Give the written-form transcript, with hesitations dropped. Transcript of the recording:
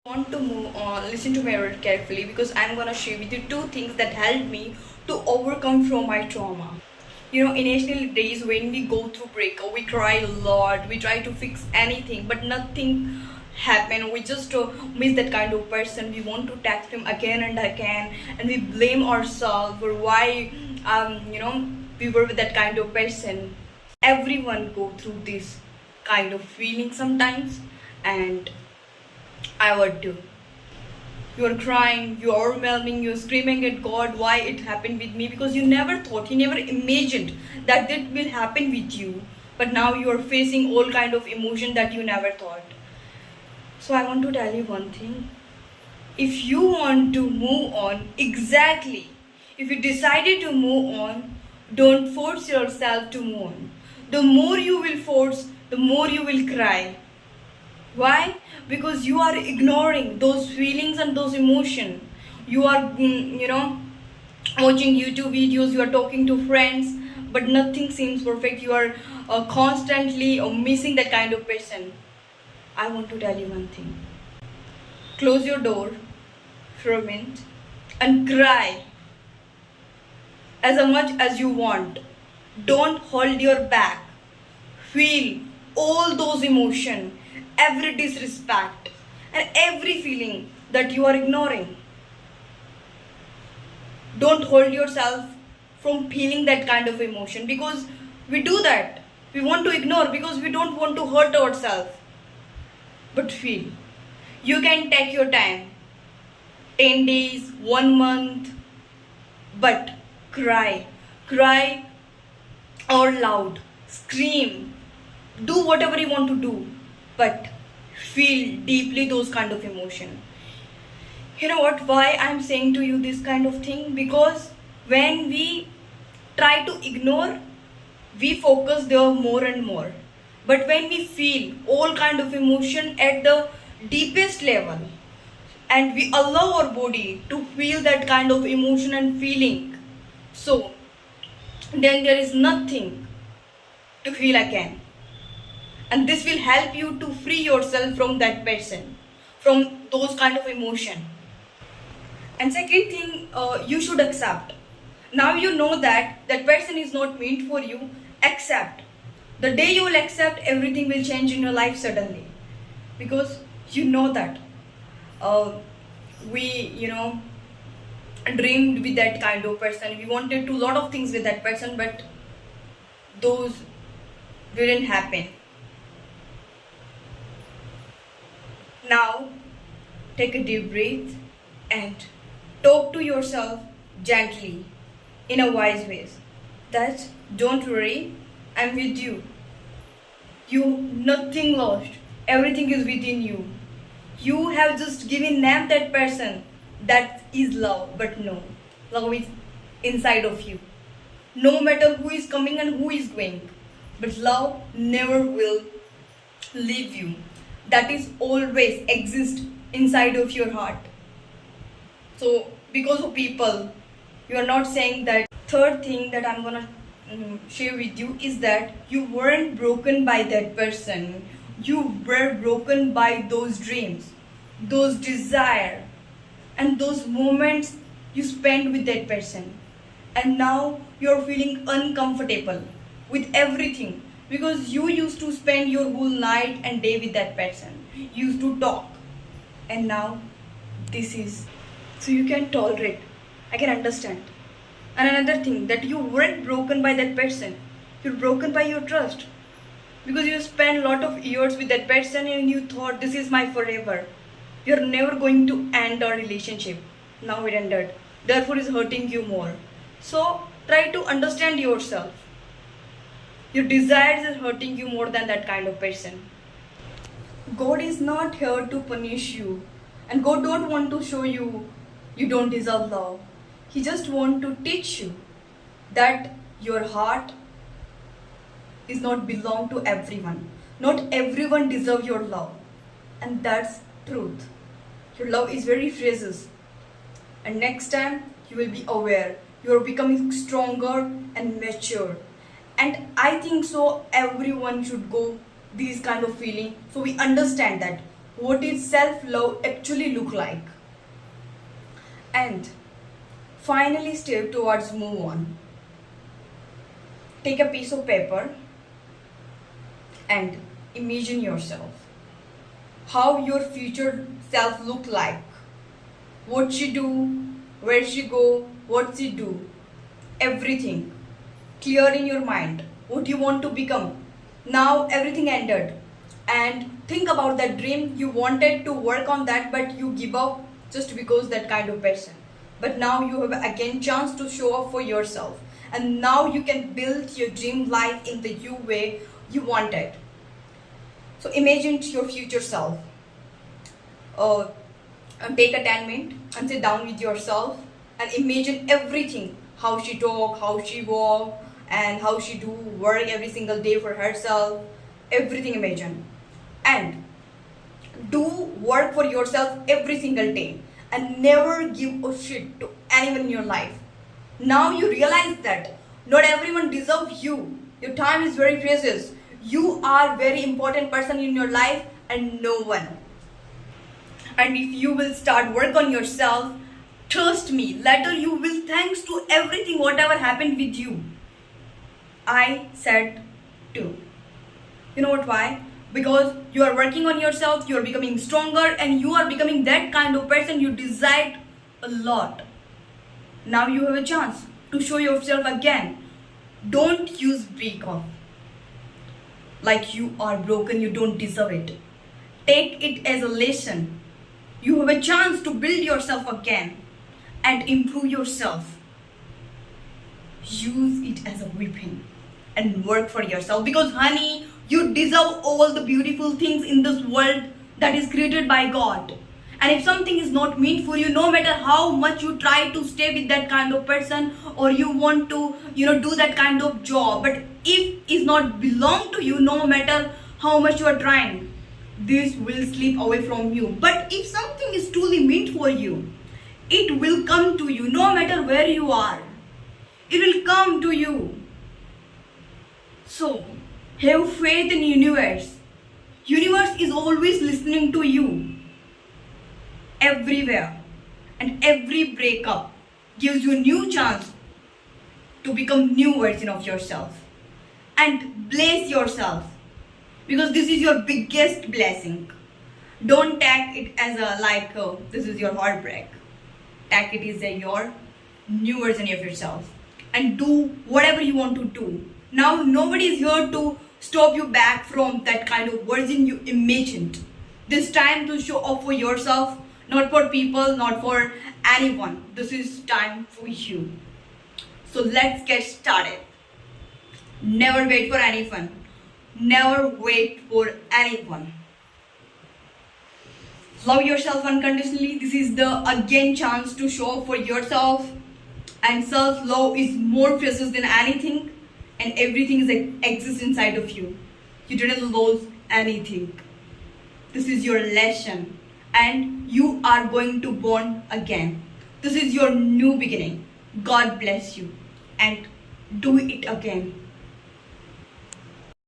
Want to move on, listen to me very carefully because I'm gonna share with you two things that helped me to overcome from my trauma. Initial days when we go through breakup, we cry a lot, we try to fix anything, but nothing happen. We just miss that kind of person. We want to text him again and again, and we blame ourselves for why we were with that kind of person. Everyone go through this kind of feeling sometimes, and I would do. You are crying, you are overwhelming, you're screaming at God why it happened with me because you never thought, you never imagined that that will happen with you. But now you are facing all kind of emotion that you never thought. So I want to tell you one thing. If you want to move on, exactly, if you decided to move on, don't force yourself to move on. The more you will force, the more you will cry. Why? Because you are ignoring those feelings and those emotions. You are watching YouTube videos, you are talking to friends, but nothing seems perfect. You are constantly missing that kind of person. I want to tell you one thing. Close your door for a minute and cry as much as you want. Don't hold your back. Feel all those emotions, every disrespect, and every feeling that you are ignoring. Don't hold yourself from feeling that kind of emotion because we do that. We want to ignore because we don't want to hurt ourselves. But feel. You can take your time, 10 days, 1 month, but cry. Cry out loud, scream, do whatever you want to do, but feel deeply those kind of emotion. You know what, why I'm saying to you this kind of thing? Because when we try to ignore, we focus there more and more. But when we feel all kind of emotion at the deepest level, and we allow our body to feel that kind of emotion and feeling, so then there is nothing to feel again. And this will help you to free yourself from that person, from those kind of emotion. And second thing, you should accept. Now you know that that person is not meant for you. Accept. The day you will accept, everything will change in your life suddenly, because you know that we dreamed with that kind of person. We wanted to lot of things with that person, but those didn't happen. Now, take a deep breath and talk to yourself gently in a wise way. That don't worry, I'm with you. You nothing lost. Everything is within you. You have just given name that person. That is love, but no. Love is inside of you. No matter who is coming and who is going. But love never will leave you. That is always exist inside of your heart. So because of people, you are not saying that. Third thing that I'm gonna share with you is that you weren't broken by that person. You were broken by those dreams, those desire, and those moments you spent with that person. And now you're feeling uncomfortable with everything because you used to spend your whole night and day with that person. You used to talk, and now this is. So you can tolerate. I can understand. And another thing, that you weren't broken by that person. You're broken by your trust. Because you spent a lot of years with that person and you thought this is my forever. You're never going to end our relationship. Now it ended. Therefore it's hurting you more. So try to understand yourself. Your desires are hurting you more than that kind of person. God is not here to punish you. And God don't want to show you you don't deserve love. He just want to teach you that your heart is not belong to everyone. Not everyone deserve your love. And that's truth. Your love is very precious. And next time you will be aware. You are becoming stronger and mature. And I think so everyone should go these kind of feeling. So we understand that what is self-love actually look like. And finally step towards move on. Take a piece of paper and imagine yourself. How your future self look like. What she do, where she go, what she do. Everything. Clear in your mind. What you want to become. Now everything ended. And think about that dream. You wanted to work on that but you give up just because that kind of person. But now you have again chance to show up for yourself. And now you can build your dream life in the you way you wanted. So imagine your future self. And take a 10 minutes and sit down with yourself and imagine everything. How she talk, how she walk, and how she do work every single day for herself. Everything imagine. And do work for yourself every single day. And never give a shit to anyone in your life. Now you realize that not everyone deserves you. Your time is very precious. You are very important person in your life and no one. And if you will start work on yourself, trust me, later you will thanks to everything whatever happened with you. I said too. You know what why? Because you are working on yourself, you are becoming stronger and you are becoming that kind of person you desired a lot. Now you have a chance to show yourself again. Don't use break off. Like you are broken, you don't deserve it. Take it as a lesson. You have a chance to build yourself again and improve yourself. Use it as a weapon and work for yourself because honey, you deserve all the beautiful things in this world that is created by God. And if something is not meant for you, no matter how much you try to stay with that kind of person or you want to, do that kind of job, but if it's not belong to you, no matter how much you are trying, this will slip away from you. But if something is truly meant for you, it will come to you no matter where you are. It will come to you. So, have faith in universe. Universe is always listening to you. Everywhere. And every breakup gives you a new chance to become new version of yourself. And bless yourself. Because this is your biggest blessing. Don't take it as this is your heartbreak. Take it as your new version of yourself. And do whatever you want to do. Now nobody is here to stop you back from that kind of version you imagined. This time to show up for yourself, not for people, not for anyone. This is time for you. So let's get started. Never wait for anyone. Never wait for anyone. Love yourself unconditionally. This is the again chance to show up for yourself. And self-love is more precious than anything. And everything exists inside of you. You didn't lose anything. This is your lesson. And you are going to born again. This is your new beginning. God bless you. And do it again.